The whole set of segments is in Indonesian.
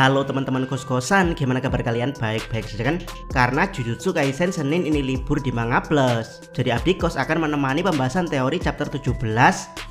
Halo teman-teman kos-kosan, gimana kabar kalian? Baik-baik saja kan? Karena Jujutsu Kaisen Senin ini libur di Manga Plus, jadi Abdi Kos akan menemani pembahasan teori chapter 17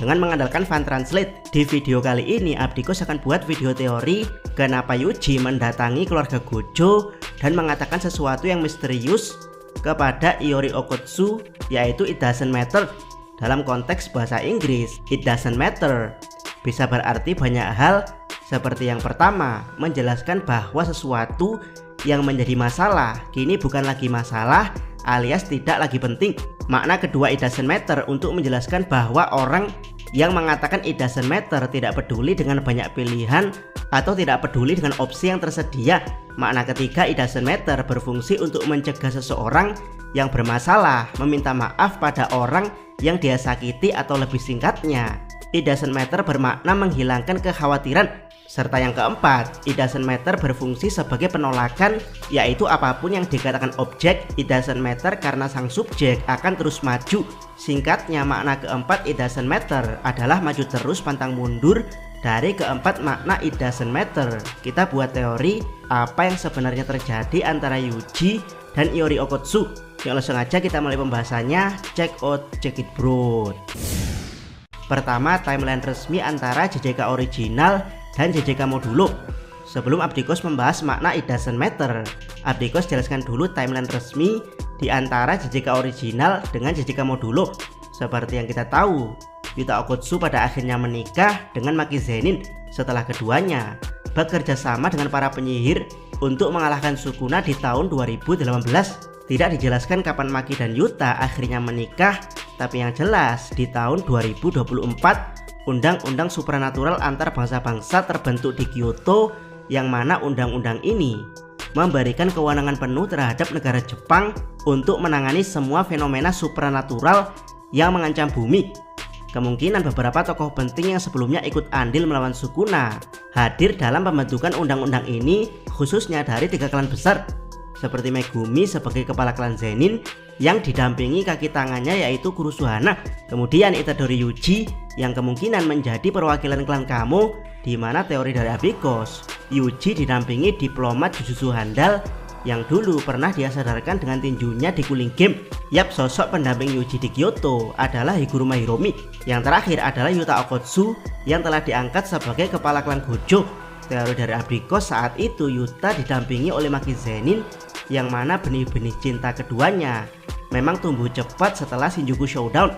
dengan mengandalkan fan translate. Di video kali ini Abdi Kos akan buat video teori kenapa Yuji mendatangi keluarga Gojo dan mengatakan sesuatu yang misterius kepada Iori Okotsu, yaitu it doesn't matter. Dalam konteks bahasa Inggris, it doesn't matter bisa berarti banyak hal. Seperti yang pertama, menjelaskan bahwa sesuatu yang menjadi masalah kini bukan lagi masalah alias tidak lagi penting. Makna kedua it doesn't matter untuk menjelaskan bahwa orang yang mengatakan it doesn't matter tidak peduli dengan banyak pilihan atau tidak peduli dengan opsi yang tersedia. Makna ketiga it doesn't matter berfungsi untuk mencegah seseorang yang bermasalah meminta maaf pada orang yang dia sakiti, atau lebih singkatnya it doesn't matter bermakna menghilangkan kekhawatiran. Serta yang keempat, it doesn't matter berfungsi sebagai penolakan, yaitu apapun yang dikatakan objek it doesn't matter karena sang subjek akan terus maju. Singkatnya, makna keempat it doesn't matter adalah maju terus pantang mundur dari keempat makna it doesn't matter. Kita buat teori apa yang sebenarnya terjadi antara Yuji dan Iori Okotsu. Yang langsung aja kita mulai pembahasannya. Check it bro. Pertama, timeline resmi antara JJK original dan JJK Modulo. Sebelum Abdi Kos membahas makna it doesn't matter, Abdi Kos jelaskan dulu timeline resmi di antara JJK original dengan JJK Modulo. Seperti yang kita tahu, Yuta Okotsu pada akhirnya menikah dengan Maki Zenin setelah keduanya bekerja sama dengan para penyihir untuk mengalahkan Sukuna di tahun 2018. Tidak dijelaskan kapan Maki dan Yuta akhirnya menikah, tapi yang jelas di tahun 2024 Undang-undang supranatural antar bangsa-bangsa terbentuk di Kyoto, yang mana undang-undang ini memberikan kewenangan penuh terhadap negara Jepang untuk menangani semua fenomena supranatural yang mengancam bumi. Kemungkinan beberapa tokoh penting yang sebelumnya ikut andil melawan Sukuna hadir dalam pembentukan undang-undang ini, khususnya dari 3 klan besar seperti Megumi sebagai kepala klan Zenin yang didampingi kaki tangannya yaitu Kurusuhana, kemudian Itadori Yuji yang kemungkinan menjadi perwakilan klan Kamo, di mana teori dari Abdi Kos, Yuji didampingi diplomat Jujutsu handal yang dulu pernah dia sadarkan dengan tinjunya di Cooling Game. Yap, sosok pendamping Yuji di Kyoto adalah Higuruma Hiromi. Yang terakhir adalah Yuta Okotsu yang telah diangkat sebagai kepala klan Gojo. Teori dari Abdi Kos, saat itu Yuta didampingi oleh Maki Zenin, yang mana benih-benih cinta keduanya memang tumbuh cepat setelah Shinjuku Showdown.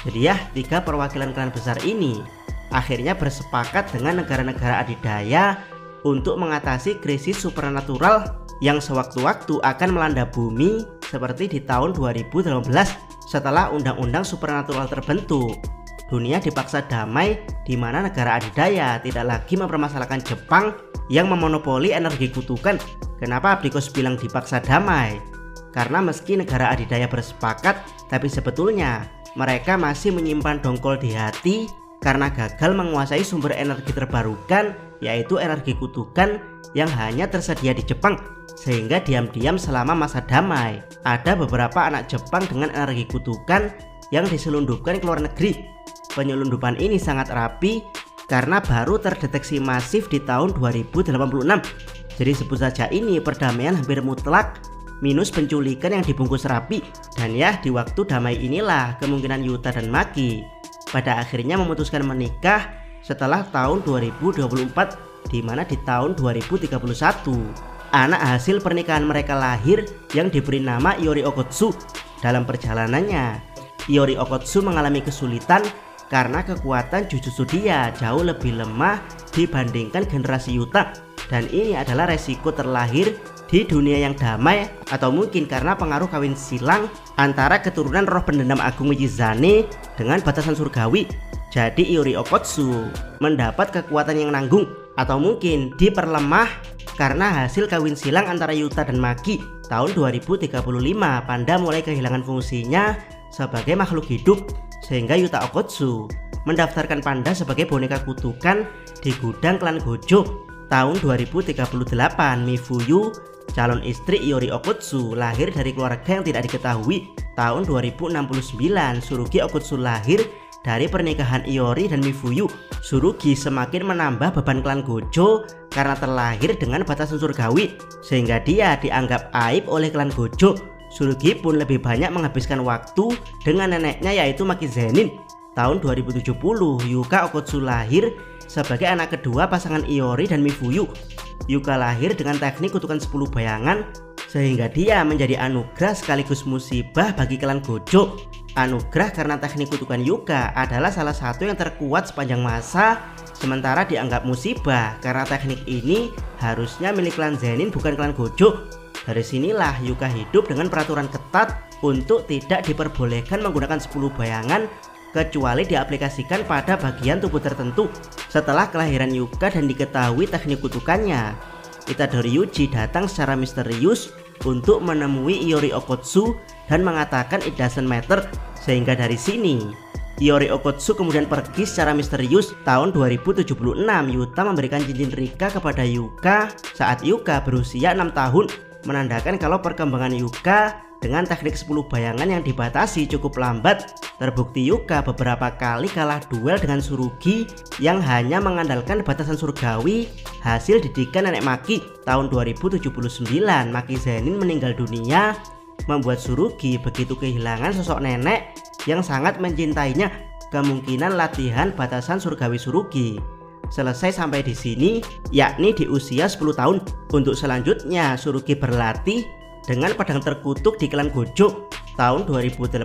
Jadi ya, 3 perwakilan klan besar ini akhirnya bersepakat dengan negara-negara adidaya untuk mengatasi krisis supernatural yang sewaktu-waktu akan melanda bumi seperti di tahun 2018 setelah undang-undang supernatural terbentuk. Dunia dipaksa damai, di mana negara adidaya tidak lagi mempermasalahkan Jepang yang memonopoli energi kutukan. Kenapa Abdi Kos bilang dipaksa damai? Karena meski negara adidaya bersepakat, tapi sebetulnya mereka masih menyimpan dongkol di hati karena gagal menguasai sumber energi terbarukan, yaitu energi kutukan yang hanya tersedia di Jepang. Sehingga diam-diam selama masa damai, ada beberapa anak Jepang dengan energi kutukan yang diselundupkan ke luar negeri. Penyelundupan ini sangat rapi karena baru terdeteksi masif di tahun 2086. Jadi sebut saja ini perdamaian hampir mutlak minus penculikan yang dibungkus rapi. Dan ya, di waktu damai inilah kemungkinan Yuta dan Maki pada akhirnya memutuskan menikah setelah tahun 2024, di mana di tahun 2031 anak hasil pernikahan mereka lahir yang diberi nama Iori Okotsu. Dalam perjalanannya, Iori Okotsu mengalami kesulitan karena kekuatan Jujutsu dia jauh lebih lemah dibandingkan generasi Yuta, dan ini adalah resiko terlahir di dunia yang damai, atau mungkin karena pengaruh kawin silang antara keturunan roh pendendam agung Michizane dengan batasan surgawi. Jadi Iori Okotsu mendapat kekuatan yang nanggung, atau mungkin diperlemah karena hasil kawin silang antara Yuta dan Maki. Tahun 2035 panda mulai kehilangan fungsinya sebagai makhluk hidup, sehingga Yuta Okotsu mendaftarkan panda sebagai boneka kutukan di gudang klan Gojo. Tahun 2038 Mifuyu, calon istri Iori Okotsu, lahir dari keluarga yang tidak diketahui. Tahun 2069 Surugi Okotsu lahir dari pernikahan Iori dan Mifuyu. Surugi semakin menambah beban klan Gojo karena terlahir dengan batasan surgawi, sehingga dia dianggap aib oleh klan Gojo. Surugi pun lebih banyak menghabiskan waktu dengan neneknya yaitu Maki Zenin. Tahun 2070, Yuka Okkotsu lahir sebagai anak kedua pasangan Iori dan Mifuyu. Yuka lahir dengan teknik kutukan 10 bayangan, sehingga dia menjadi anugerah sekaligus musibah bagi klan Gojo. Anugerah karena teknik kutukan Yuka adalah salah satu yang terkuat sepanjang masa, sementara dianggap musibah karena teknik ini harusnya milik klan Zenin bukan klan Gojo. Dari sinilah Yuka hidup dengan peraturan ketat untuk tidak diperbolehkan menggunakan 10 bayangan kecuali diaplikasikan pada bagian tubuh tertentu. Setelah kelahiran Yuka dan diketahui teknik kutukannya, Itadori Yuji datang secara misterius untuk menemui Iori Okkotsu dan mengatakan it doesn't matter. Sehingga dari sini Iori Okkotsu kemudian pergi secara misterius. Tahun 2076 Yuta memberikan cincin Rika kepada Yuka saat Yuka berusia 6 tahun, menandakan kalau perkembangan Yuka dengan teknik 10 bayangan yang dibatasi cukup lambat. Terbukti Yuka beberapa kali kalah duel dengan Tsurugi yang hanya mengandalkan batasan surgawi hasil didikan nenek Maki. Tahun 2079 Maki Zenin meninggal dunia, membuat Tsurugi begitu kehilangan sosok nenek yang sangat mencintainya. Kemungkinan latihan batasan surgawi Tsurugi selesai sampai di sini, yakni di usia 10 tahun. Untuk selanjutnya Tsurugi berlatih dengan pedang terkutuk di klan Gojo. Tahun 2080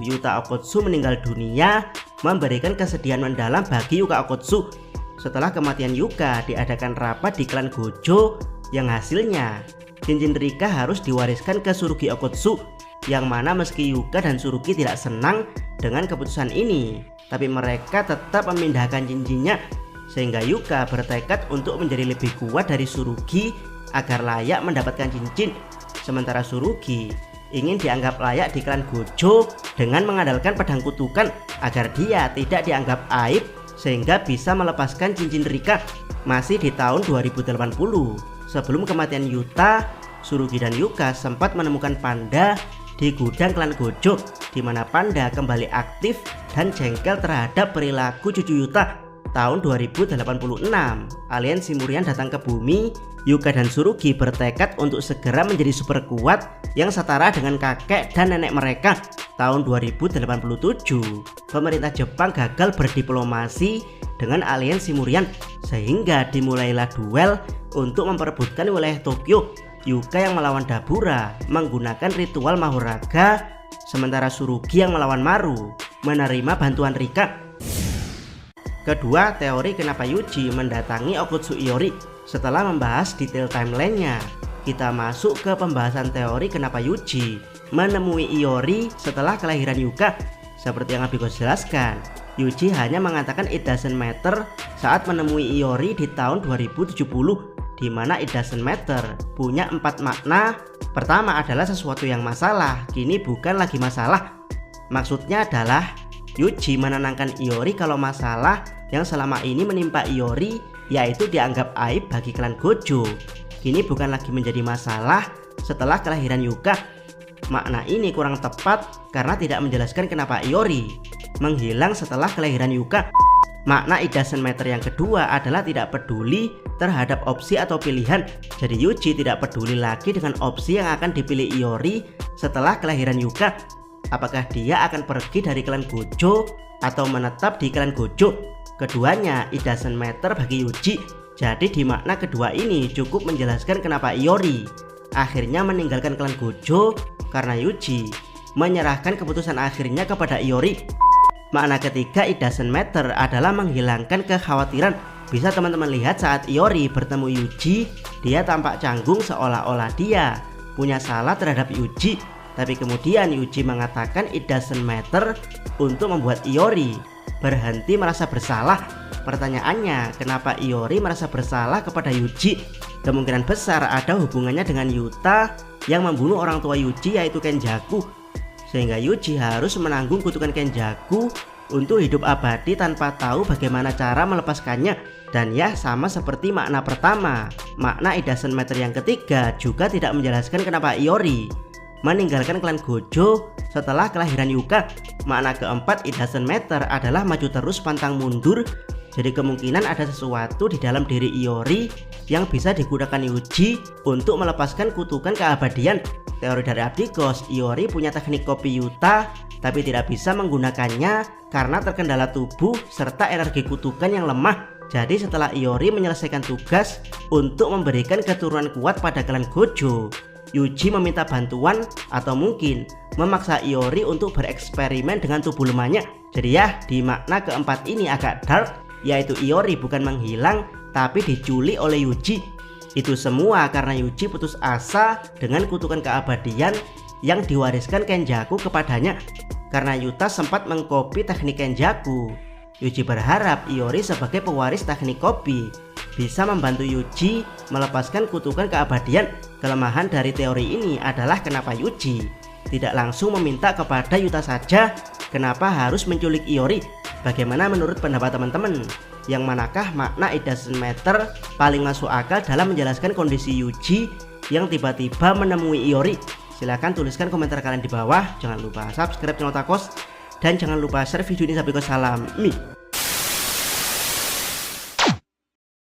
Yuta Okkotsu meninggal dunia, memberikan kesedihan mendalam bagi Yuka Okkotsu. Setelah kematian Yuka diadakan rapat di klan Gojo yang hasilnya cincin Rika harus diwariskan ke Tsurugi Okkotsu, yang mana meski Yuka dan Tsurugi tidak senang dengan keputusan ini, tapi mereka tetap memindahkan cincinnya, sehingga Yuka bertekad untuk menjadi lebih kuat dari Tsurugi agar layak mendapatkan cincin. Sementara Tsurugi ingin dianggap layak di klan Gojo dengan mengandalkan pedang kutukan agar dia tidak dianggap aib, sehingga bisa melepaskan cincin Rika. Masih di tahun 2080, sebelum kematian Yuta, Tsurugi dan Yuka sempat menemukan panda di gudang klan Gojo, di mana panda kembali aktif dan jengkel terhadap perilaku cucu Yuta. Tahun 2086, alien Simurian datang ke bumi. Yuka dan Tsurugi bertekad untuk segera menjadi super kuat yang setara dengan kakek dan nenek mereka. Tahun 2087, pemerintah Jepang gagal berdiplomasi dengan alien Simurian, sehingga dimulailah duel untuk memperebutkan wilayah Tokyo. Yuka yang melawan Dabura menggunakan ritual Mahoraga, sementara Tsurugi yang melawan Maru menerima bantuan Rika. Kedua, teori kenapa Yuji mendatangi Okkotsu Iori. Setelah membahas detail timelinenya, kita masuk ke pembahasan teori kenapa Yuji menemui Iori setelah kelahiran Yuka. Seperti yang Abikos jelaskan, Yuji hanya mengatakan it doesn't matter saat menemui Iori di tahun 2070, di mana it doesn't matter punya 4 makna. Pertama adalah sesuatu yang masalah kini bukan lagi masalah. Maksudnya adalah Yuji menenangkan Iori kalau masalah yang selama ini menimpa Iori, yaitu dianggap aib bagi klan Gojo, kini bukan lagi menjadi masalah setelah kelahiran Yuka. Makna ini kurang tepat karena tidak menjelaskan kenapa Iori menghilang setelah kelahiran Yuka. Makna it doesn't matter yang kedua adalah tidak peduli terhadap opsi atau pilihan. Jadi Yuji tidak peduli lagi dengan opsi yang akan dipilih Iori setelah kelahiran Yuka. Apakah dia akan pergi dari klan Gojo atau menetap di klan Gojo? Keduanya it doesn't matter bagi Yuji. Jadi di makna kedua ini cukup menjelaskan kenapa Iori akhirnya meninggalkan klan Gojo, karena Yuji menyerahkan keputusan akhirnya kepada Iori. Makna ketiga it doesn't matter adalah menghilangkan kekhawatiran. Bisa teman-teman lihat saat Iori bertemu Yuji, dia tampak canggung seolah-olah dia punya salah terhadap Yuji. Tapi kemudian Yuji mengatakan it doesn't matter untuk membuat Iori berhenti merasa bersalah. Pertanyaannya, kenapa Iori merasa bersalah kepada Yuji? Kemungkinan besar ada hubungannya dengan Yuta yang membunuh orang tua Yuji, yaitu Kenjaku, sehingga Yuji harus menanggung kutukan Kenjaku untuk hidup abadi tanpa tahu bagaimana cara melepaskannya. Dan ya, sama seperti makna pertama, makna it doesn't matter yang ketiga juga tidak menjelaskan kenapa Iori meninggalkan klan Gojo setelah kelahiran Yuka. Makna keempat it doesn't matter adalah maju terus pantang mundur. Jadi kemungkinan ada sesuatu di dalam diri Iori yang bisa digunakan Yuji untuk melepaskan kutukan keabadian. Teori dari Abdikos, Iori punya teknik kopi Yuta tapi tidak bisa menggunakannya karena terkendala tubuh serta energi kutukan yang lemah. Jadi setelah Iori menyelesaikan tugas untuk memberikan keturunan kuat pada klan Gojo, Yuji meminta bantuan atau mungkin memaksa Iori untuk bereksperimen dengan tubuh lemahnya. Jadi ya, di makna keempat ini agak dark, yaitu Iori bukan menghilang tapi diculik oleh Yuji. Itu semua karena Yuji putus asa dengan kutukan keabadian yang diwariskan Kenjaku kepadanya. Karena Yuta sempat mengkopi teknik Kenjaku, Yuji berharap Iori sebagai pewaris teknik kopi bisa membantu Yuji melepaskan kutukan keabadian. Kelemahan dari teori ini adalah kenapa Yuji tidak langsung meminta kepada Yuta saja, kenapa harus menculik Iori. Bagaimana menurut pendapat teman-teman? Yang manakah makna it doesn't matter paling masuk akal dalam menjelaskan kondisi Yuji yang tiba-tiba menemui Iori? Silahkan tuliskan komentar kalian di bawah. Jangan lupa subscribe channel Otakos dan jangan lupa share video ini sampai ke salam.